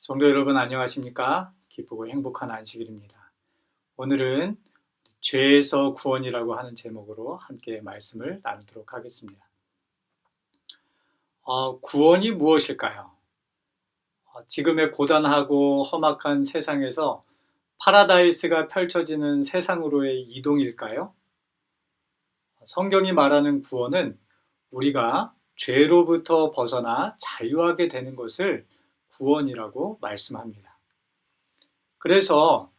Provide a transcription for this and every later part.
성도 여러분 안녕하십니까? 기쁘고 행복한 안식일입니다. 오늘은 죄에서 구원이라고 하는 제목으로 함께 말씀을 나누도록 하겠습니다. 구원이 무엇일까요? 지금의 고단하고 험악한 세상에서 파라다이스가 펼쳐지는 세상으로의 이동일까요? 성경이 말하는 구원은 우리가 죄로부터 벗어나 자유하게 되는 것을 구원이라고 말씀합니다. 그래서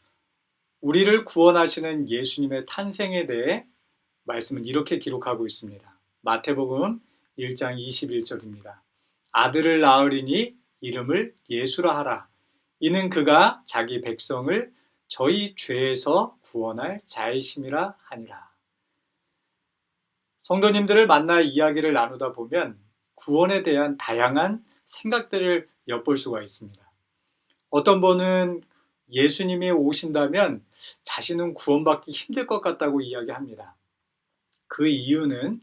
우리를 구원하시는 예수님의 탄생에 대해 말씀은 이렇게 기록하고 있습니다. 마태복음 1장 21절입니다. 아들을 낳으리니 이름을 예수라 하라. 이는 그가 자기 백성을 저희 죄에서 구원할 자이심이라 하니라. 성도님들을 만나 이야기를 나누다 보면 구원에 대한 다양한 생각들을 엿볼 수가 있습니다. 어떤 분은 예수님이 오신다면 자신은 구원받기 힘들 것 같다고 이야기합니다. 그 이유는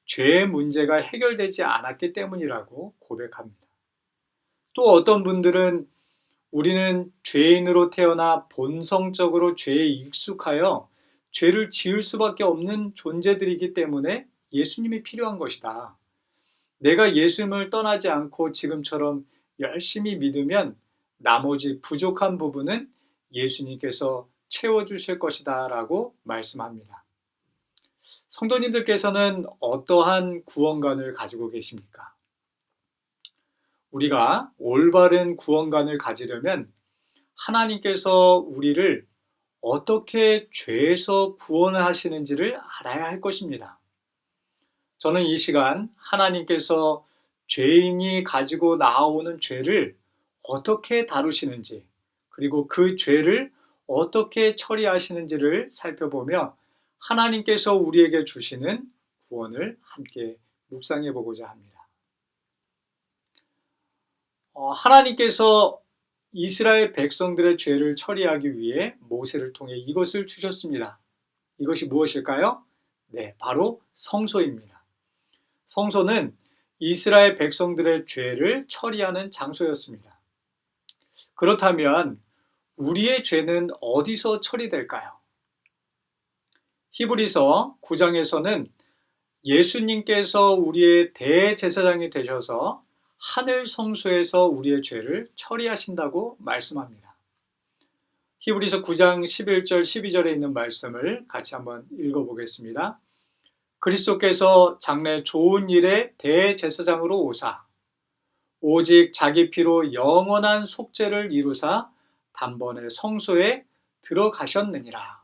죄의 문제가 해결되지 않았기 때문이라고 고백합니다. 또 어떤 분들은 우리는 죄인으로 태어나 본성적으로 죄에 익숙하여 죄를 지을 수밖에 없는 존재들이기 때문에 예수님이 필요한 것이다. 내가 예수님을 떠나지 않고 지금처럼 열심히 믿으면 나머지 부족한 부분은 예수님께서 채워주실 것이다 라고 말씀합니다. 성도님들께서는 어떠한 구원관을 가지고 계십니까? 우리가 올바른 구원관을 가지려면 하나님께서 우리를 어떻게 죄에서 구원하시는지를 알아야 할 것입니다. 저는 이 시간 하나님께서 죄인이 가지고 나오는 죄를 어떻게 다루시는지, 그리고 그 죄를 어떻게 처리하시는지를 살펴보며 하나님께서 우리에게 주시는 구원을 함께 묵상해 보고자 합니다. 하나님께서 이스라엘 백성들의 죄를 처리하기 위해 모세를 통해 이것을 주셨습니다. 이것이 무엇일까요? 네, 바로 성소입니다. 성소는 이스라엘 백성들의 죄를 처리하는 장소였습니다. 그렇다면 우리의 죄는 어디서 처리될까요? 히브리서 9장에서는 예수님께서 우리의 대제사장이 되셔서 하늘 성소에서 우리의 죄를 처리하신다고 말씀합니다. 히브리서 9장 11절 12절에 있는 말씀을 같이 한번 읽어보겠습니다. 그리스도께서 장래 좋은 일의 대제사장으로 오사 오직 자기 피로 영원한 속죄를 이루사 단번에 성소에 들어가셨느니라.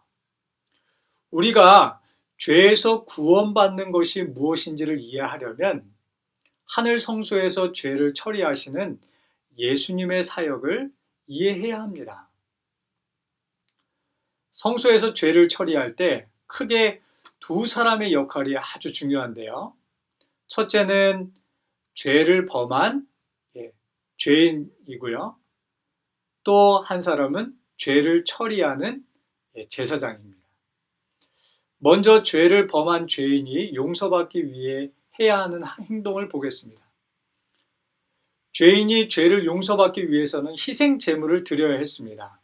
우리가 죄에서 구원받는 것이 무엇인지를 이해하려면 하늘 성소에서 죄를 처리하시는 예수님의 사역을 이해해야 합니다. 성소에서 죄를 처리할 때 크게 두 사람의 역할이 아주 중요한데요. 첫째는 죄를 범한 죄인이고요. 또 한 사람은 죄를 처리하는 제사장입니다. 먼저 죄를 범한 죄인이 용서받기 위해 해야 하는 행동을 보겠습니다. 죄인이 죄를 용서받기 위해서는 희생 제물을 드려야 했습니다.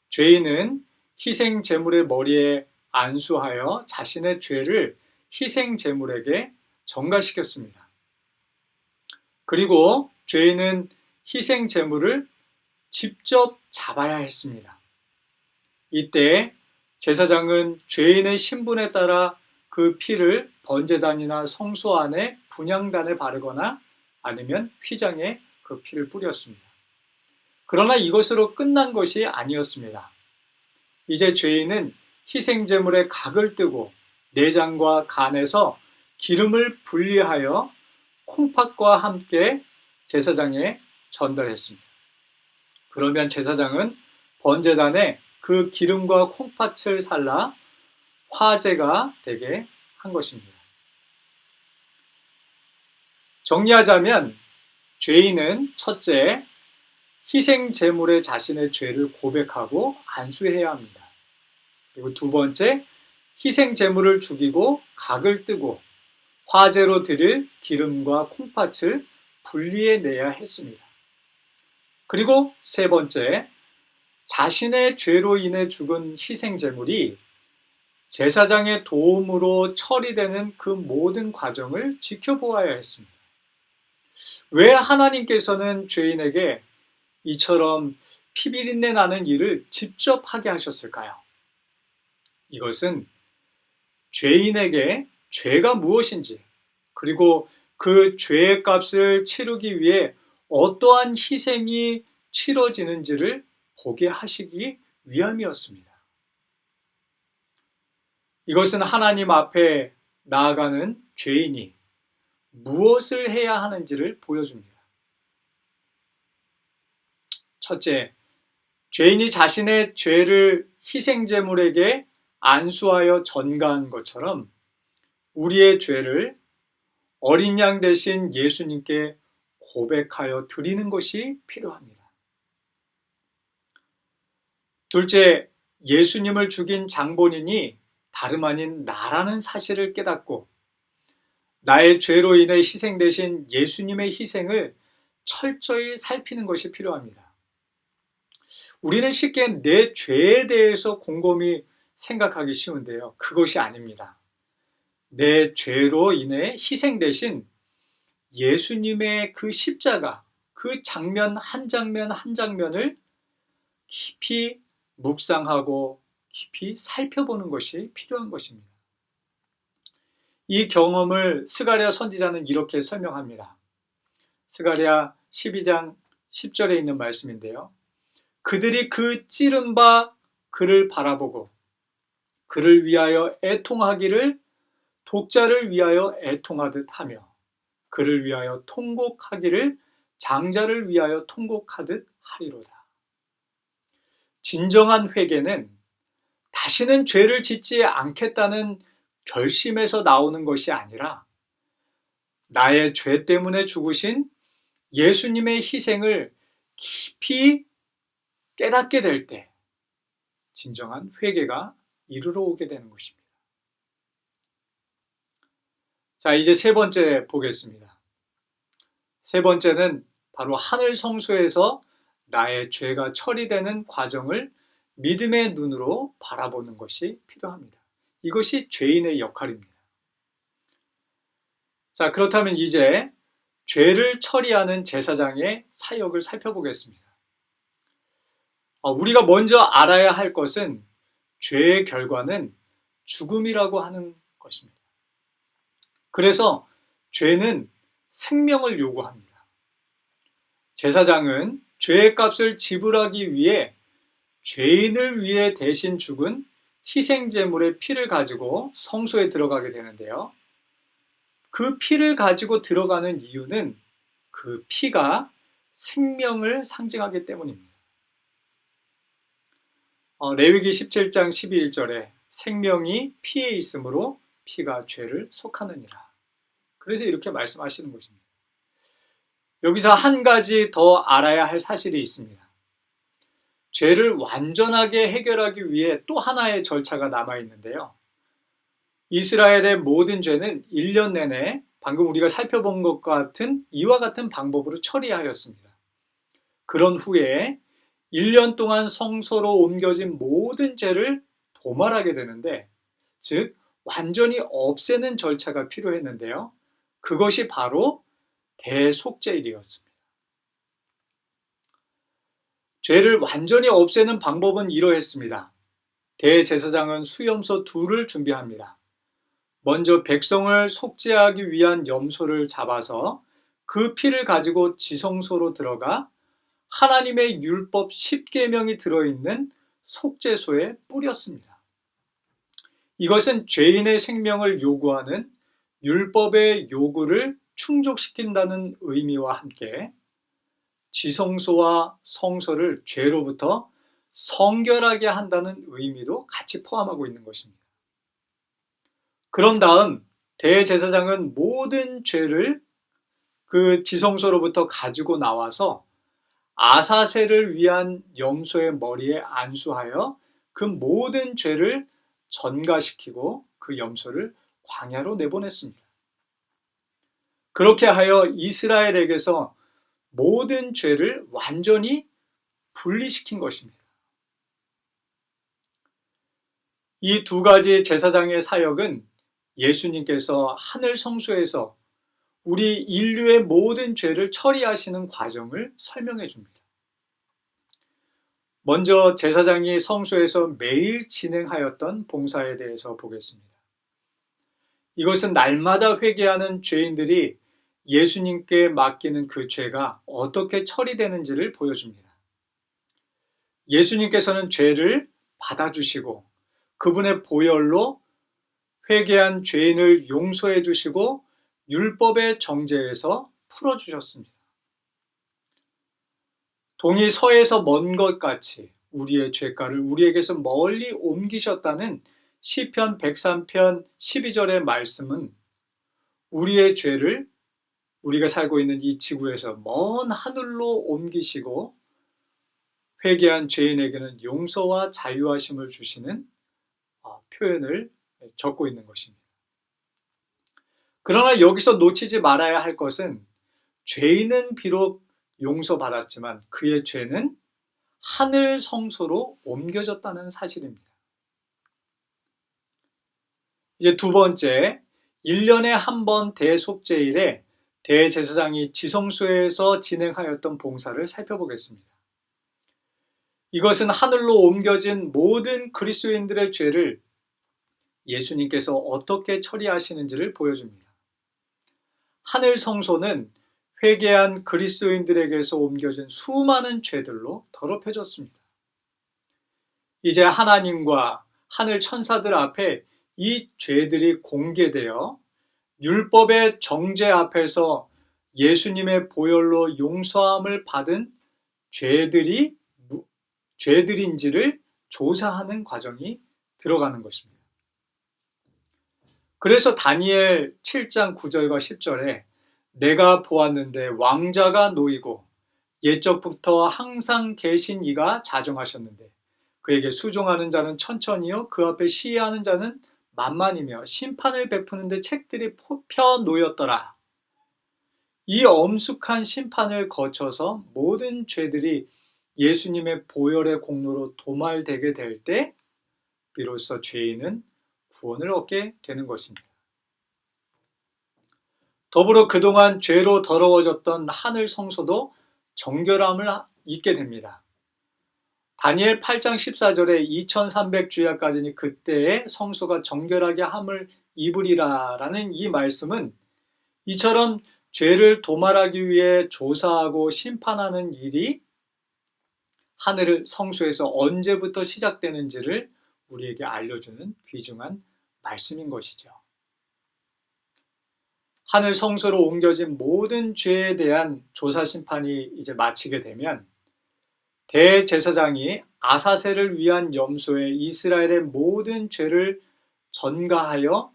죄인은 희생 제물의 머리에 안수하여 자신의 죄를 희생 제물에게 전가시켰습니다. 그리고 죄인은 희생 제물을 직접 잡아야 했습니다. 이때 제사장은 죄인의 신분에 따라 그 피를 번제단이나 성소 안에 분향단에 바르거나 아니면 휘장에 그 피를 뿌렸습니다. 그러나 이것으로 끝난 것이 아니었습니다. 이제 죄인은 희생제물의 각을 뜨고 내장과 간에서 기름을 분리하여 콩팥과 함께 제사장에 전달했습니다. 그러면 제사장은 번제단에 그 기름과 콩팥을 살라 화제가 되게 한 것입니다. 정리하자면 죄인은 첫째, 희생 제물에 자신의 죄를 고백하고 안수해야 합니다. 그리고 두 번째, 희생 제물을 죽이고 각을 뜨고 화제로 드릴 기름과 콩팥을 분리해내야 했습니다. 그리고 세 번째, 자신의 죄로 인해 죽은 희생 제물이 제사장의 도움으로 처리되는 그 모든 과정을 지켜보아야 했습니다. 왜 하나님께서는 죄인에게 이처럼 피비린내 나는 일을 직접 하게 하셨을까요? 이것은 죄인에게 죄가 무엇인지, 그리고 그 죄의 값을 치르기 위해 어떠한 희생이 치러지는지를 보게 하시기 위함이었습니다. 이것은 하나님 앞에 나아가는 죄인이 무엇을 해야 하는지를 보여줍니다. 첫째, 죄인이 자신의 죄를 희생제물에게 안수하여 전가한 것처럼 우리의 죄를 어린 양 대신 예수님께 고백하여 드리는 것이 필요합니다. 둘째, 예수님을 죽인 장본인이 다름 아닌 나라는 사실을 깨닫고 나의 죄로 인해 희생되신 예수님의 희생을 철저히 살피는 것이 필요합니다. 우리는 쉽게 내 죄에 대해서 곰곰이 생각하기 쉬운데요. 그것이 아닙니다. 내 죄로 인해 희생되신 예수님의 그 십자가, 그 장면 한 장면 한 장면을 깊이 묵상하고 깊이 살펴보는 것이 필요한 것입니다. 이 경험을 스가랴 선지자는 이렇게 설명합니다. 스가랴 12장 10절에 있는 말씀인데요. 그들이 그 찌른 바 그를 바라보고 그를 위하여 애통하기를 독자를 위하여 애통하듯 하며 그를 위하여 통곡하기를 장자를 위하여 통곡하듯 하리로다. 진정한 회개는 다시는 죄를 짓지 않겠다는 결심에서 나오는 것이 아니라 나의 죄 때문에 죽으신 예수님의 희생을 깊이 깨닫게 될 때 진정한 회개가 이르러 오게 되는 것입니다. 자, 이제 세 번째 보겠습니다. 세 번째는 바로 하늘 성소에서 나의 죄가 처리되는 과정을 믿음의 눈으로 바라보는 것이 필요합니다. 이것이 죄인의 역할입니다. 자, 그렇다면 이제 죄를 처리하는 제사장의 사역을 살펴보겠습니다. 우리가 먼저 알아야 할 것은 죄의 결과는 죽음이라고 하는 것입니다. 그래서 죄는 생명을 요구합니다. 제사장은 죄의 값을 지불하기 위해 죄인을 위해 대신 죽은 희생제물의 피를 가지고 성소에 들어가게 되는데요. 그 피를 가지고 들어가는 이유는 그 피가 생명을 상징하기 때문입니다. 레위기 17장 12절에 생명이 피에 있으므로 피가 죄를 속하느니라. 그래서 이렇게 말씀하시는 것입니다. 여기서 한 가지 더 알아야 할 사실이 있습니다. 죄를 완전하게 해결하기 위해 또 하나의 절차가 남아 있는데요. 이스라엘의 모든 죄는 1년 내내 방금 우리가 살펴본 것과 같은 이와 같은 방법으로 처리하였습니다. 그런 후에 1년 동안 성소로 옮겨진 모든 죄를 도말하게 되는데, 즉 완전히 없애는 절차가 필요했는데요. 그것이 바로 대속죄일이었습니다. 죄를 완전히 없애는 방법은 이러했습니다. 대제사장은 수염소 2를 준비합니다. 먼저 백성을 속죄하기 위한 염소를 잡아서 그 피를 가지고 지성소로 들어가 하나님의 율법 10계명이 들어있는 속죄소에 뿌렸습니다. 이것은 죄인의 생명을 요구하는 율법의 요구를 충족시킨다는 의미와 함께 지성소와 성소를 죄로부터 성결하게 한다는 의미도 같이 포함하고 있는 것입니다. 그런 다음 대제사장은 모든 죄를 그 지성소로부터 가지고 나와서 아사셀을 위한 염소의 머리에 안수하여 그 모든 죄를 전가시키고 그 염소를 광야로 내보냈습니다. 그렇게 하여 이스라엘에게서 모든 죄를 완전히 분리시킨 것입니다. 이 두 가지 제사장의 사역은 예수님께서 하늘 성소에서 우리 인류의 모든 죄를 처리하시는 과정을 설명해 줍니다. 먼저 제사장이 성소에서 매일 진행하였던 봉사에 대해서 보겠습니다. 이것은 날마다 회개하는 죄인들이 예수님께 맡기는 그 죄가 어떻게 처리되는지를 보여줍니다. 예수님께서는 죄를 받아주시고 그분의 보혈로 회개한 죄인을 용서해 주시고 율법의 정죄에서 풀어주셨습니다. 동이 서에서 먼 것 같이 우리의 죄가를 우리에게서 멀리 옮기셨다는 시편 103편 12절의 말씀은 우리의 죄를 우리가 살고 있는 이 지구에서 먼 하늘로 옮기시고 회개한 죄인에게는 용서와 자유하심을 주시는 표현을 적고 있는 것입니다. 그러나 여기서 놓치지 말아야 할 것은 죄인은 비록 용서받았지만 그의 죄는 하늘 성소로 옮겨졌다는 사실입니다. 이제 두 번째, 1년에 한 번 대속죄일에 대제사장이 지성소에서 진행하였던 봉사를 살펴보겠습니다. 이것은 하늘로 옮겨진 모든 그리스도인들의 죄를 예수님께서 어떻게 처리하시는지를 보여줍니다. 하늘 성소는 회개한 그리스도인들에게서 옮겨진 수많은 죄들로 더럽혀졌습니다. 이제 하나님과 하늘 천사들 앞에 이 죄들이 공개되어 율법의 정죄 앞에서 예수님의 보혈로 용서함을 받은 죄들인지를 조사하는 과정이 들어가는 것입니다. 그래서 다니엘 7장 9절과 10절에 내가 보았는데 왕자가 놓이고 옛적부터 항상 계신 이가 자정하셨는데 그에게 수종하는 자는 천천히요 그 앞에 시위하는 자는 만만이며 심판을 베푸는데 책들이 펴 놓였더라. 이 엄숙한 심판을 거쳐서 모든 죄들이 예수님의 보혈의 공로로 도말되게 될 때 비로소 죄인은 구원을 얻게 되는 것입니다. 더불어 그동안 죄로 더러워졌던 하늘 성소도 정결함을 잊게 됩니다. 다니엘 8장 14절에 2300주야까지니 그때의 성소가 정결하게 함을 입으리라 라는 이 말씀은 이처럼 죄를 도말하기 위해 조사하고 심판하는 일이 하늘 성소에서 언제부터 시작되는지를 우리에게 알려주는 귀중한 말씀인 것이죠. 하늘 성소로 옮겨진 모든 죄에 대한 조사 심판이 이제 마치게 되면 대제사장이 아사셀을 위한 염소에 이스라엘의 모든 죄를 전가하여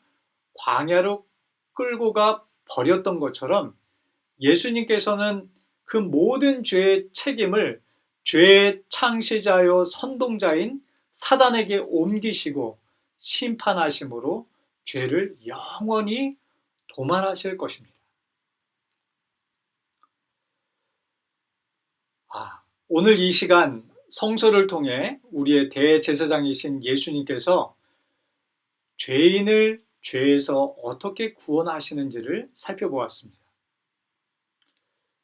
광야로 끌고 가 버렸던 것처럼 예수님께서는 그 모든 죄의 책임을 죄의 창시자요 선동자인 사단에게 옮기시고 심판하심으로 죄를 영원히 도말하실 것입니다. 오늘 이 시간 성서를 통해 우리의 대제사장이신 예수님께서 죄인을 죄에서 어떻게 구원하시는지를 살펴보았습니다.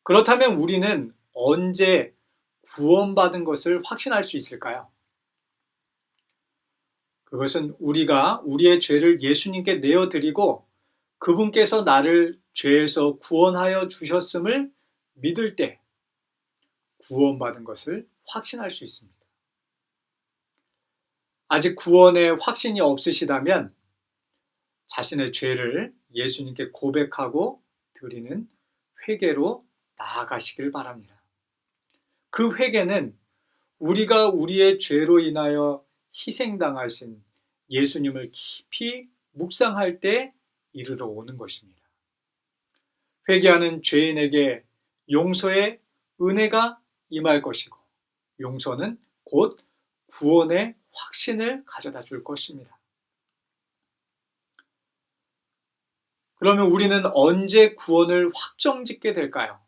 그렇다면 우리는 언제 구원받은 것을 확신할 수 있을까요? 그것은 우리가 우리의 죄를 예수님께 내어드리고 그분께서 나를 죄에서 구원하여 주셨음을 믿을 때 구원받은 것을 확신할 수 있습니다. 아직 구원에 확신이 없으시다면 자신의 죄를 예수님께 고백하고 드리는 회개로 나아가시길 바랍니다. 그 회개는 우리가 우리의 죄로 인하여 희생당하신 예수님을 깊이 묵상할 때 이르러 오는 것입니다. 회개하는 죄인에게 용서의 은혜가 임할 것이고 용서는 곧 구원의 확신을 가져다 줄 것입니다. 그러면 우리는 언제 구원을 확정짓게 될까요?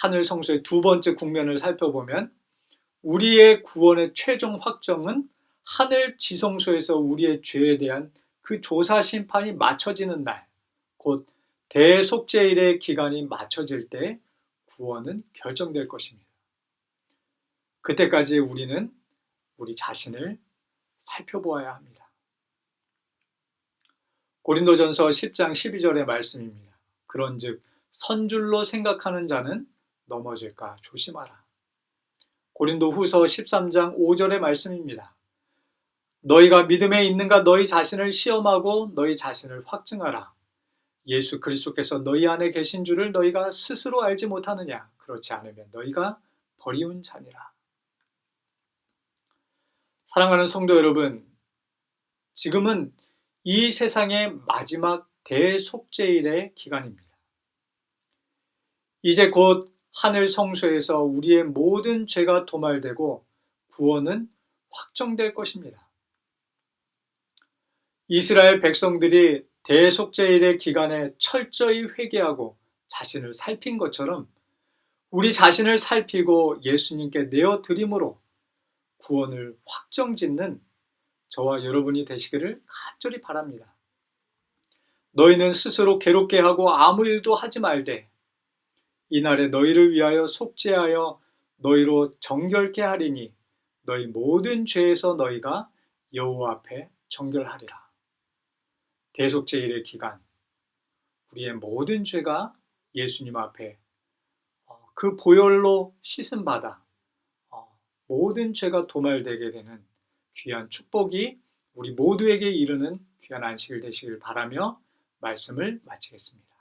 하늘 성소의 두 번째 국면을 살펴보면 우리의 구원의 최종 확정은 하늘 지성소에서 우리의 죄에 대한 그 조사 심판이 맞춰지는 날, 곧 대속죄일의 기간이 맞춰질 때 구원은 결정될 것입니다. 그때까지 우리는 우리 자신을 살펴보아야 합니다. 고린도전서 10장 12절의 말씀입니다. 그런즉 선줄로 생각하는 자는 넘어질까 조심하라. 고린도후서 13장 5절의 말씀입니다. 너희가 믿음에 있는가 너희 자신을 시험하고 너희 자신을 확증하라. 예수 그리스도께서 너희 안에 계신 줄을 너희가 스스로 알지 못하느냐. 그렇지 않으면 너희가 버리운 자니라. 사랑하는 성도 여러분, 지금은 이 세상의 마지막 대속죄일의 기간입니다. 이제 곧 하늘 성소에서 우리의 모든 죄가 도말되고 구원은 확정될 것입니다. 이스라엘 백성들이 대속죄일의 기간에 철저히 회개하고 자신을 살핀 것처럼 우리 자신을 살피고 예수님께 내어드림으로 구원을 확정짓는 저와 여러분이 되시기를 간절히 바랍니다. 너희는 스스로 괴롭게 하고 아무 일도 하지 말되 이날에 너희를 위하여 속죄하여 너희로 정결케 하리니 너희 모든 죄에서 너희가 여호와 앞에 정결하리라. 대속죄일의 기간, 우리의 모든 죄가 예수님 앞에 그 보혈로 씻음받아 모든 죄가 도말되게 되는 귀한 축복이 우리 모두에게 이르는 귀한 안식일 되시길 바라며 말씀을 마치겠습니다.